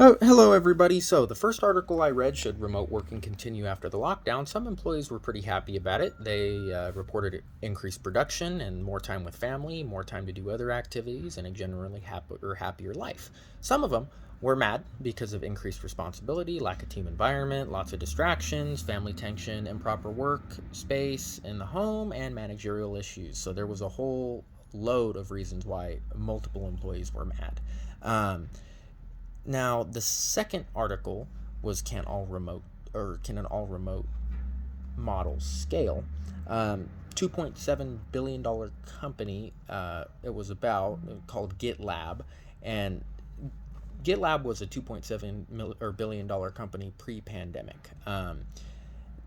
Oh, hello everybody. So, the first article I read, should remote working continue after the lockdown? Some employees were pretty happy about it. They reported increased production and more time with family, more time to do other activities, and a generally happier life. Some of them were mad because of increased responsibility, lack of team environment, lots of distractions, family tension, improper work space in the home, and managerial issues. So, there was a whole load of reasons why multiple employees were mad. Now, the second article was can an all remote model scale? 2.7 billion dollar company. It was about called GitLab, and GitLab was a 2.7 billion dollar company pre-pandemic.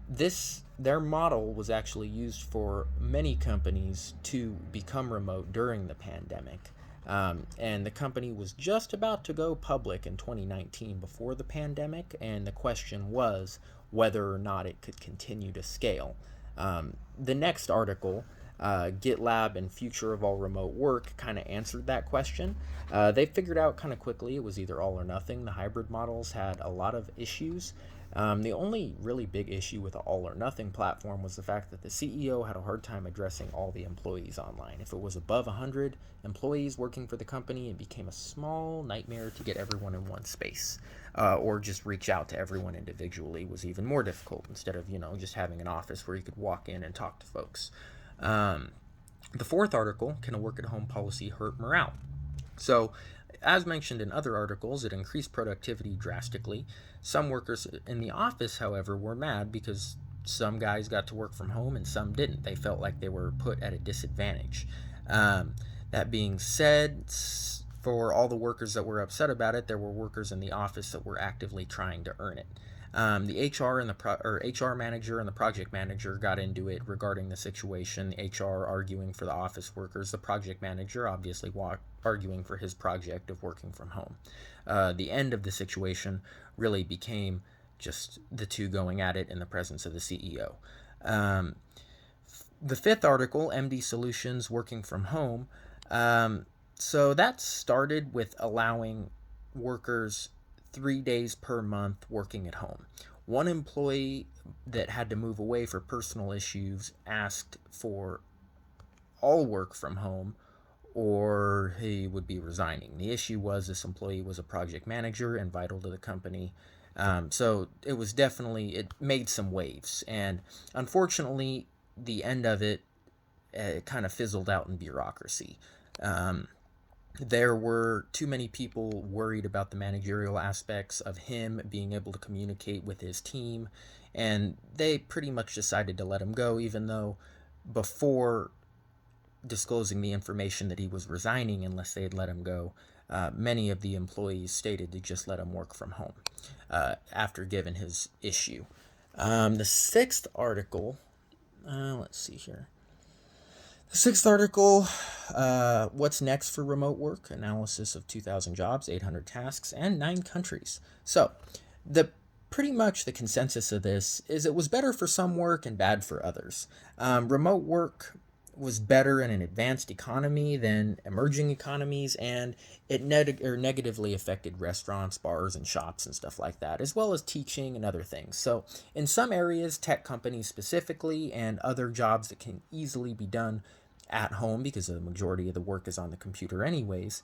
This their model was actually used for many companies to become remote during the pandemic. And the company was just about to go public in 2019 before the pandemic, and the question was whether or not it could continue to scale. The next article, GitLab and Future of All Remote Work, kind of answered that question. They figured out kind of quickly it was either all or nothing. The hybrid models had a lot of issues. The only really big issue with the all or nothing platform was the fact that the CEO had a hard time addressing all the employees online. If it was above 100 employees working for the company, it became a small nightmare to get everyone in one space. Or just reach out to everyone individually was even more difficult instead of, just having an office where you could walk in and talk to folks. The fourth article, can a work at home policy hurt morale? So, as mentioned in other articles, it increased productivity drastically. Some workers in the office, however, were mad because some guys got to work from home and some didn't. They felt like they were put at a disadvantage. That being said, for all the workers that were upset about it, there were workers in the office that were actively trying to earn it. The HR manager and the project manager got into it regarding the situation. HR arguing for the office workers, the project manager obviously arguing for his project of working from home. The end of the situation really became just the two going at it in the presence of the CEO. The fifth article, MD Solutions working from home. So that started with allowing workers 3 days per month working at home. One employee that had to move away for personal issues asked for all work from home, or he would be resigning. The issue was this employee was a project manager and vital to the company. So it made some waves. And unfortunately, the end of it kind of fizzled out in bureaucracy. There were too many people worried about the managerial aspects of him being able to communicate with his team, and they pretty much decided to let him go, even though before disclosing the information that he was resigning, unless they had let him go, many of the employees stated to just let him work from home after given his issue. The sixth article, let's see here. The sixth article, what's next for remote work? Analysis of 2,000 jobs, 800 tasks, and 9 countries. So, pretty much the consensus of this is it was better for some work and bad for others. Remote work was better in an advanced economy than emerging economies, and it negatively affected restaurants, bars, and shops and stuff like that, as well as teaching and other things. So, in some areas, tech companies specifically, and other jobs that can easily be done at home because the majority of the work is on the computer anyways,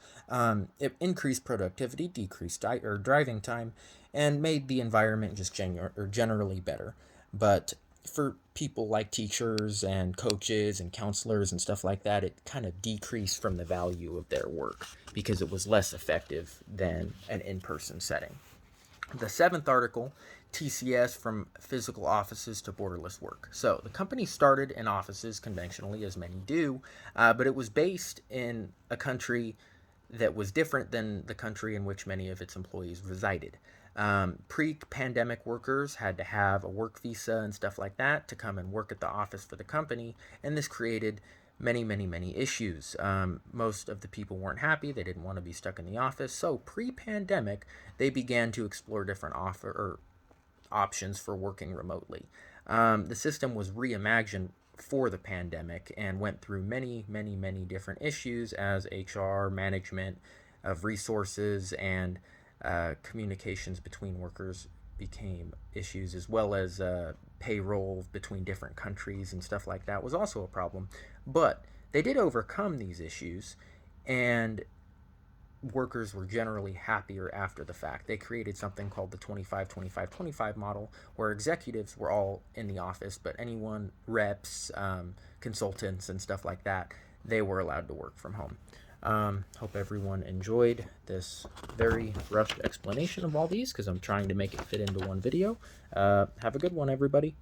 it increased productivity, decreased driving time, and made the environment just generally better. But for people like teachers and coaches and counselors and stuff like that, it kind of decreased from the value of their work because it was less effective than an in-person setting. The seventh article, TCS from physical offices to borderless work. So the company started in offices conventionally, as many do, but it was based in a country that was different than the country in which many of its employees resided. Pre-pandemic workers had to have a work visa and stuff like that to come and work at the office for the company, and this created many issues. Most of the people weren't happy. They didn't want to be stuck in the office. So pre-pandemic, they began to explore different options for working remotely. The system was reimagined for the pandemic and went through many different issues as HR, management of resources, and communications between workers became issues, as well as payroll between different countries and stuff like that was also a problem. But they did overcome these issues, and workers were generally happier after the fact. They created something called the 25-25-25 model, where executives were all in the office, but anyone, reps, consultants, and stuff like that, they were allowed to work from home. Hope everyone enjoyed this very rushed explanation of all these, because I'm trying to make it fit into one video. Have a good one, everybody.